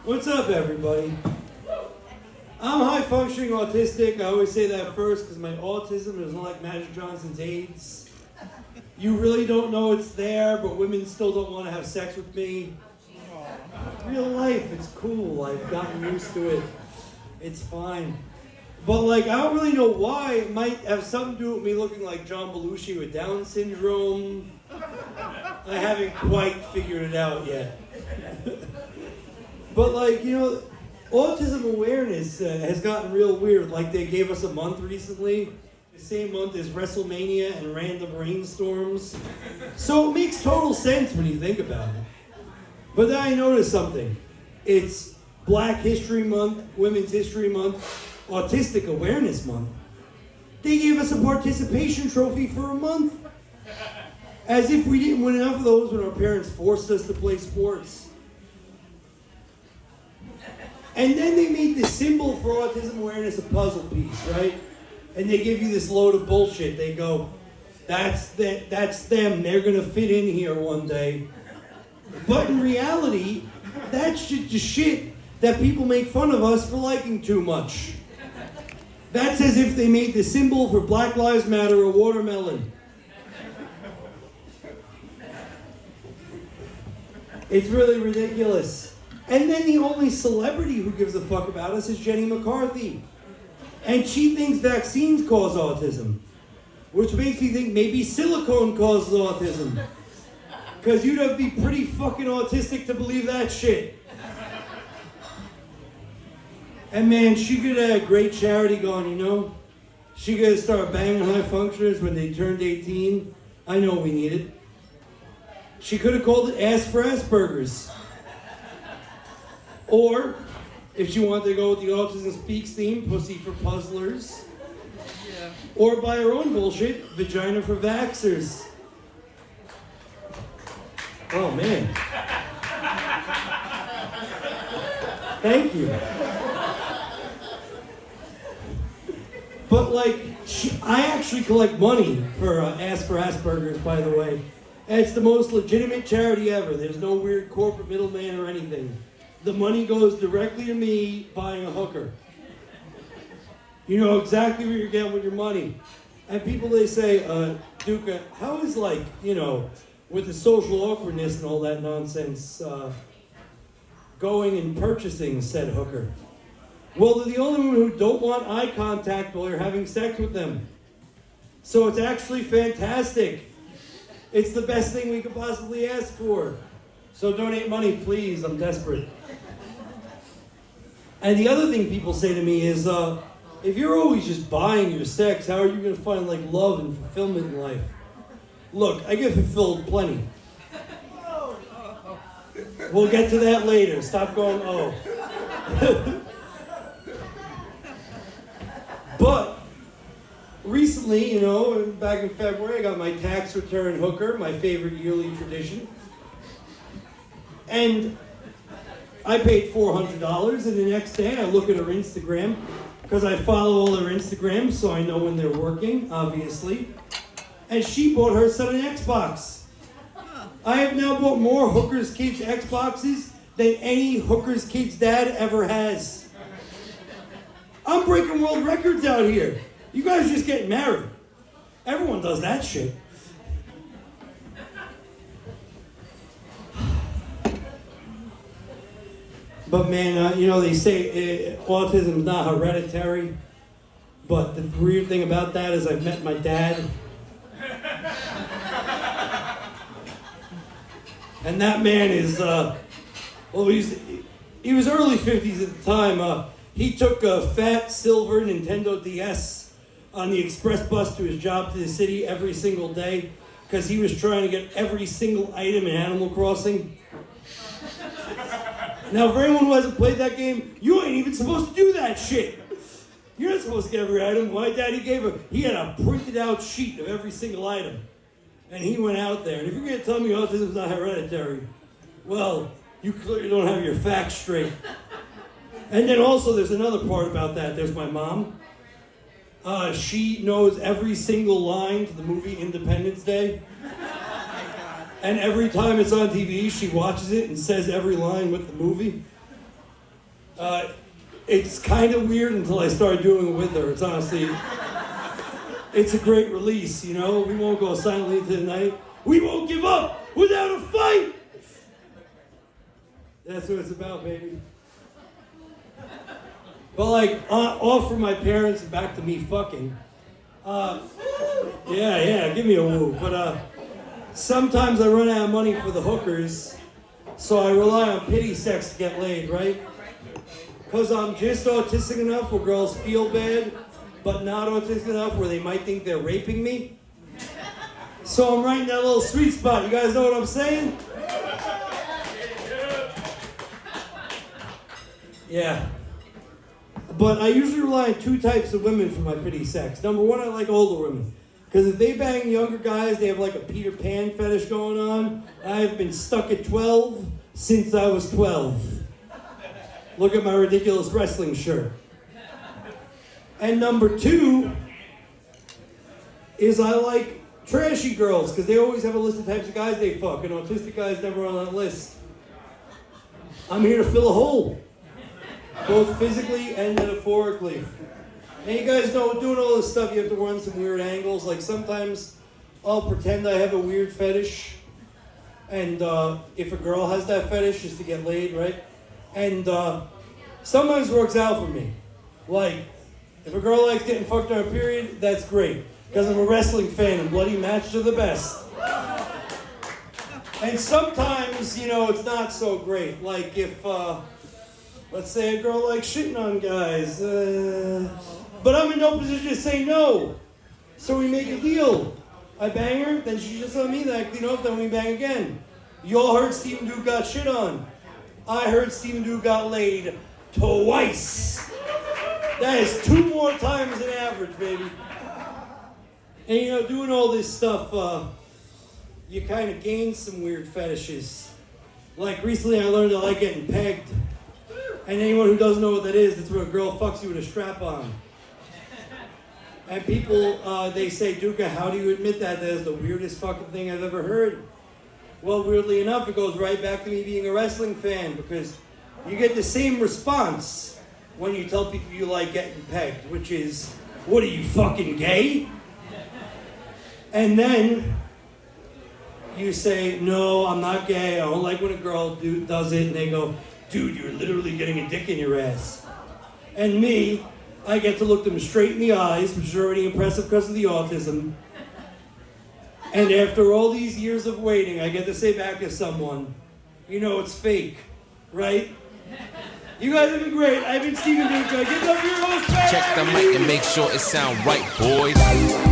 What's up, everybody? I'm high-functioning autistic. I always say that first because my autism is not like Magic Johnson's AIDS. You really don't know it's there, but women still don't want to have sex with me. Real life, it's cool. I've gotten used to it. It's fine. But, like, I don't really know why. It might have something to do with me looking like John Belushi with Down syndrome. I haven't quite figured it out yet. But, like, you know, autism awareness has gotten real weird. Like, they gave us a month recently, the same month as WrestleMania and random rainstorms. So it makes total sense when you think about it. But then I noticed something. It's Black History Month, Women's History Month, Autistic Awareness Month. They gave us a participation trophy for a month. As if we didn't win enough of those when our parents forced us to play sports. And then they made the symbol for autism awareness a puzzle piece, right? And they give you this load of bullshit. They go, that's them. They're going to fit in here one day. But in reality, that's just the shit that people make fun of us for liking too much. That's as if they made the symbol for Black Lives Matter a watermelon. It's really ridiculous. And then the only celebrity who gives a fuck about us is Jenny McCarthy. And she thinks vaccines cause autism. Which makes me think maybe silicone causes autism. Because you'd have to be pretty fucking autistic to believe that shit. And man, she could have a great charity going, you know? She could start banging high functioners when they turned 18. I know we need it. She could have called it Ask for Asperger's. Or, if she wanted to go with the Autism Speaks theme, Pussy for Puzzlers. Yeah. Or by her own bullshit, Vagina for Vaxxers. Oh, man. Thank you. But, like, I actually collect money for Ask for Asperger's, by the way. And it's the most legitimate charity ever. There's no weird corporate middleman or anything. The money goes directly to me buying a hooker. You know exactly what you're getting with your money. And people, they say, Nuka, how is, like, you know, with the social awkwardness and all that nonsense, going and purchasing said hooker? Well, they're the only women who don't want eye contact while you're having sex with them. So it's actually fantastic. It's the best thing we could possibly ask for. So donate money, please. I'm desperate. And the other thing people say to me is, if you're always just buying your sex, how are you going to find, like, love and fulfillment in life? Look, I get fulfilled plenty. We'll get to that later. Stop going, oh. But recently, you know, back in February, I got my tax return hooker, my favorite yearly tradition. And I paid $400, and the next day I look at her Instagram, because I follow all her Instagrams, so I know when they're working, obviously. And she bought her son an Xbox. I have now bought more hookers' kids' Xboxes than any hooker's kid's dad ever has. I'm breaking world records out here. You guys are just getting married. Everyone does that shit. But man, you know, they say autism is not hereditary. But the weird thing about that is I've met my dad. And that man is, well, he was early 50s at the time. He took a fat silver Nintendo DS on the express bus to his job to the city every single day because he was trying to get every single item in Animal Crossing. Now, for anyone who hasn't played that game, you ain't even supposed to do that shit. You're not supposed to get every item. My daddy he had a printed out sheet of every single item. And he went out there. And if you're going to tell me autism's not hereditary, well, you clearly don't have your facts straight. And then also there's another part about that. There's my mom. She knows every single line to the movie Independence Day. And every time it's on TV, she watches it and says every line with the movie. It's kind of weird until I start doing it with her. It's honestly, it's a great release, you know? We won't go silently into the night. We won't give up without a fight! That's what it's about, baby. But like, off from my parents and back to me fucking. Yeah, give me a woo. But sometimes I run out of money for the hookers, so I rely on pity sex to get laid, right? Because I'm just autistic enough where girls feel bad, but not autistic enough where they might think they're raping me. So I'm right in that little sweet spot. You guys know what I'm saying? Yeah. But I usually rely on two types of women for my pity sex. Number one, I like older women. Because if they bang younger guys, they have like a Peter Pan fetish going on. I've been stuck at 12 since I was 12. Look at my ridiculous wrestling shirt. And number two is I like trashy girls, because they always have a list of types of guys they fuck, and autistic guys never on that list. I'm here to fill a hole, both physically and metaphorically. And you guys know, doing all this stuff, you have to run some weird angles. Like sometimes I'll pretend I have a weird fetish, and if a girl has that fetish, just to get laid, right? And sometimes it works out for me. Like, if a girl likes getting fucked on her period, that's great. Because I'm a wrestling fan and bloody matches are the best. And sometimes, you know, it's not so great. Like if, let's say a girl likes shitting on guys, but I'm in no position to say no. So we make a deal. I bang her, then she just on me that, you know, then we bang again. You all heard Stephen Duke got shit on. I heard Stephen Duke got laid twice. That is 2 more times than average, baby. And you know, doing all this stuff, you kind of gain some weird fetishes. Like recently I learned I like getting pegged. And anyone who doesn't know what that is, it's where a girl fucks you with a strap on. And people, they say, Duka, how do you admit that? That is the weirdest fucking thing I've ever heard. Well, weirdly enough, it goes right back to me being a wrestling fan, because you get the same response when you tell people you like getting pegged, which is, what are you, fucking gay? And then you say, no, I'm not gay. I don't like when a girl does it. And they go, dude, you're literally getting a dick in your ass. And me, I get to look them straight in the eyes, which is already impressive because of the autism. And after all these years of waiting, I get to say back to someone, you know it's fake, right? You guys have been great. I've been Stephen Nuka. Give up your host. Check the mic and make sure it sound right, boys.